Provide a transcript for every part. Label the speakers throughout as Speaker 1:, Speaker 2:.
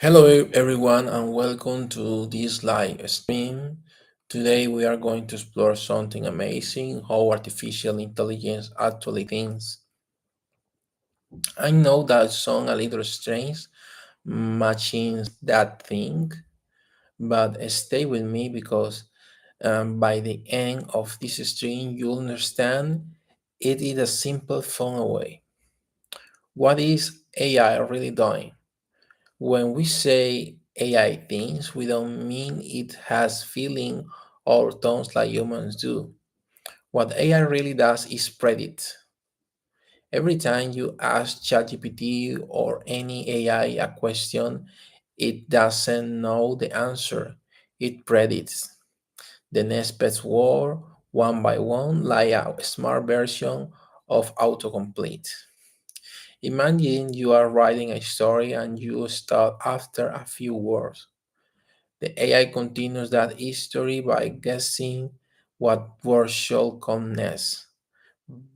Speaker 1: Hello, everyone, and welcome to this live stream. Today, we are going to explore something amazing: how artificial intelligence actually thinks. I know that sounds a little strange, machines that think, but stay with me because by the end of this stream, you'll understand it is a simple phone away. What is AI really doing? When we say AI thinks, we don't mean it has feeling or tones like humans do. What AI really does is predict. Every time you ask ChatGPT or any AI a question, it doesn't know the answer. It predicts the next best word one by one, like a smart version of autocomplete. Imagine you are writing a story and you start after a few words. The AI continues that history by guessing what word should come next,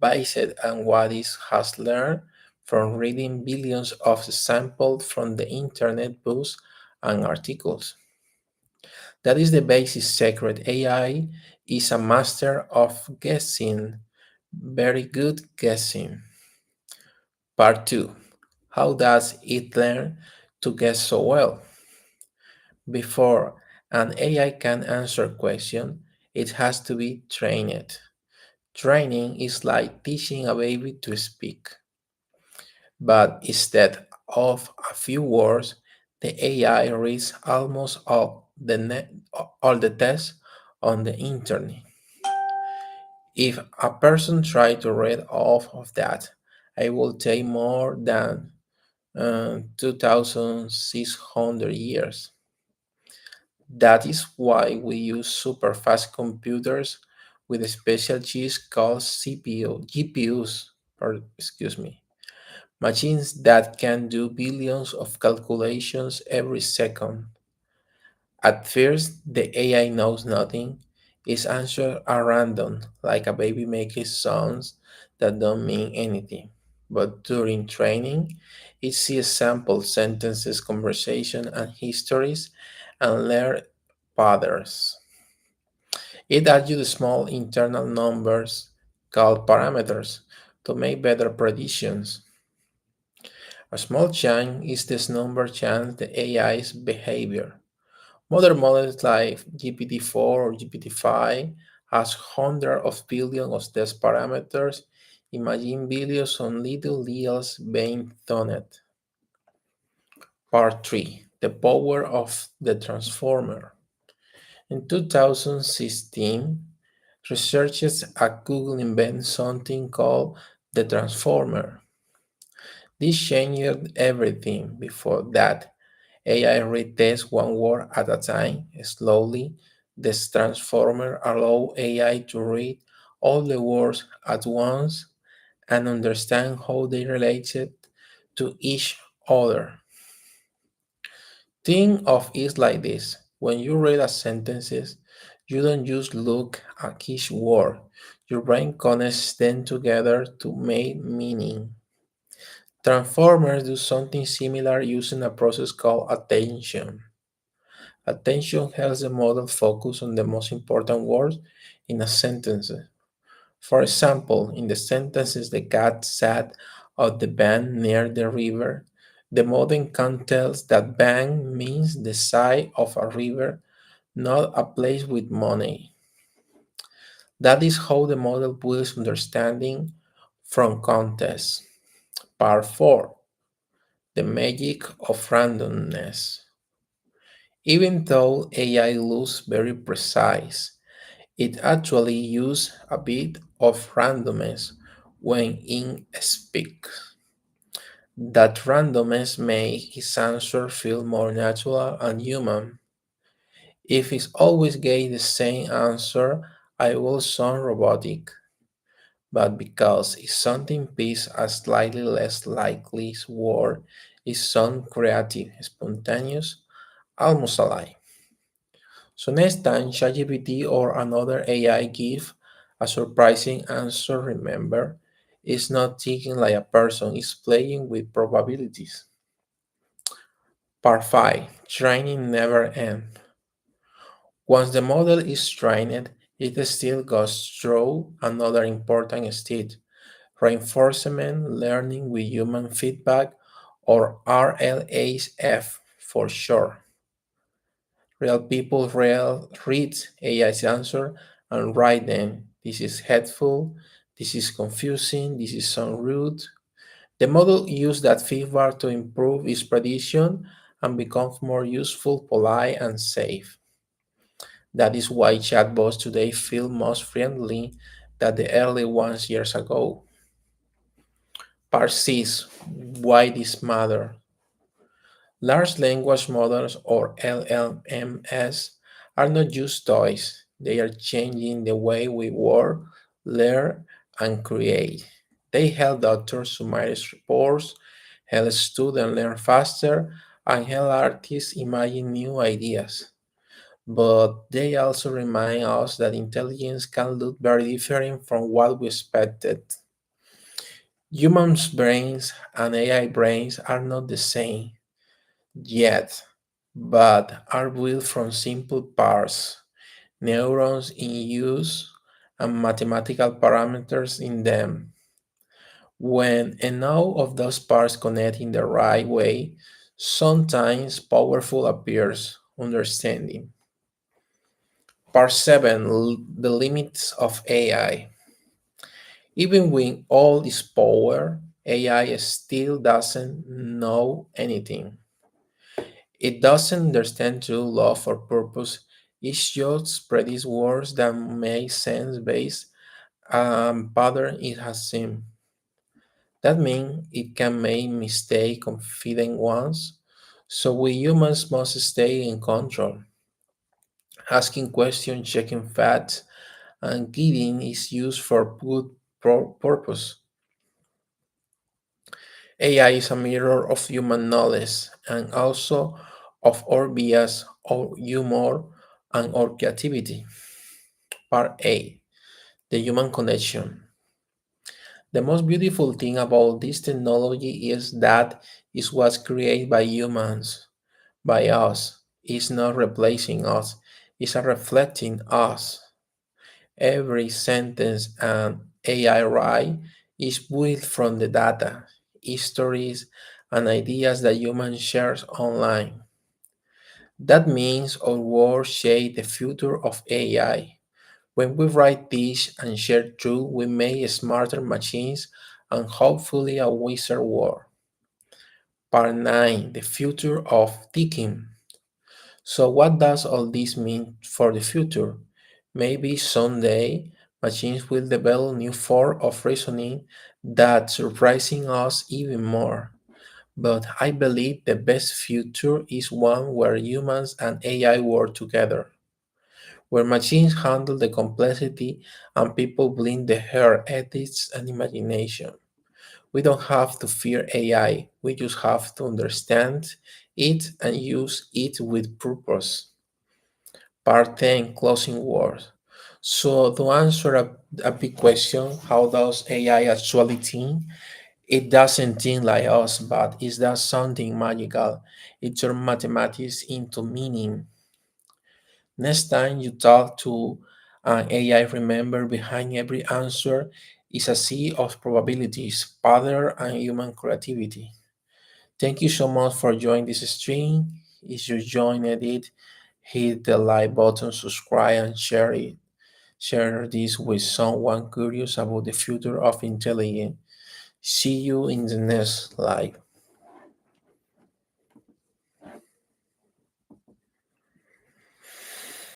Speaker 1: based on what it has learned from reading billions of samples from the internet books and articles. That is the basic secret. AI is a master of guessing, very good guessing. Part 2. How does it learn to guess so well? Before an AI can answer question, it has to be trained. Training is like teaching a baby to speak, but instead of a few words, the AI reads almost all the tests on the internet. If a person tried to read all of that, it will take more than 2,600 years. That is why we use super fast computers with special chips called GPUs, or excuse me, machines that can do billions of calculations every second. At first, the AI knows nothing. Its answers are random, like a baby making sounds that don't mean anything. But during training, it sees sample sentences, conversation, and histories and learn patterns. It adds small internal numbers called parameters to make better predictions. A small change is this number change the AI's behavior. Modern models like GPT-4 or GPT-5 has hundreds of billions of test parameters. Imagine billions on little deals being tuned. Part 3. The power of the transformer. In 2016, researchers at Google invented something called the transformer. This changed everything. Before that, AI retests one word at a time. Slowly, this transformer allows AI to read all the words at once and understand how they related to each other. Think of it like this. When you read a sentences, you don't just look at each word. Your brain connects them together to make meaning. Transformers do something similar using a process called attention. Attention helps the model focus on the most important words in a sentence. For example, in the sentences the cat sat on the bank near the river, the model can tell that bank means the side of a river, not a place with money. That is how the model builds understanding from context. Part 4. The magic of randomness. Even though AI looks very precise, it actually uses a bit of randomness when in speak. That randomness makes his answer feel more natural and human. If it always gave the same answer, I will sound robotic. But because it's something piece a slightly less likely word, it sounds creative, spontaneous, almost alive. So next time ChatGPT or another AI give a surprising answer, remember, it's not thinking like a person, it's playing with probabilities. Part 5. Training never ends. Once the model is trained, it still goes through another important stage: reinforcement learning with human feedback, or RLHF for short. Real people read AI's answer and write them. This is helpful, this is confusing, this is so rude. The model used that feedback to improve its prediction and becomes more useful, polite, and safe. That is why chatbots today feel more friendly than the early ones years ago. Part 6. Why this matter. Large language models, or LLMs, are not just toys. They are changing the way we work, learn, and create. They help doctors summarize reports, help students learn faster, and help artists imagine new ideas. But they also remind us that intelligence can look very different from what we expected. Human brains and AI brains are not the same yet, but are built from simple parts, neurons in use, and mathematical parameters in them. When enough of those parts connect in the right way, sometimes powerful appears understanding. Part 7. The limits of AI. Even with all this power, AI still doesn't know anything. It doesn't understand true love or purpose. It just predicts words that make sense based on pattern it has seen. That means it can make mistake confident ones. So we humans must stay in control, asking questions, checking facts, and guiding is used for good purpose. AI is a mirror of human knowledge and also of our bias, our humor, and our creativity. Part A. The human connection. The most beautiful thing about this technology is that it was created by humans, by us. It's not replacing us, it's a reflecting us. Every sentence and AI write is built from the data, histories, and ideas that humans share online. That means our words shape the future of AI. When we write this and share truth, we make smarter machines and hopefully a wiser world. Part 9. The future of thinking. So, what does all this mean for the future? Maybe someday machines will develop new form of reasoning that surprising us even more. But I believe the best future is one where humans and AI work together, where machines handle the complexity and people blend the heart, ethics, and imagination. We don't have to fear AI, we just have to understand it and use it with purpose. Part 10. Closing words. So, to answer a big question, how does AI actually think? It doesn't think like us, but it does something magical. It turns mathematics into meaning. Next time you talk to an AI, remember behind every answer is a sea of probabilities, pattern, and human creativity. Thank you so much for joining this stream. If you joined it, hit the like button, subscribe, and share it. Share this with someone curious about the future of intelligence. See you in the next live.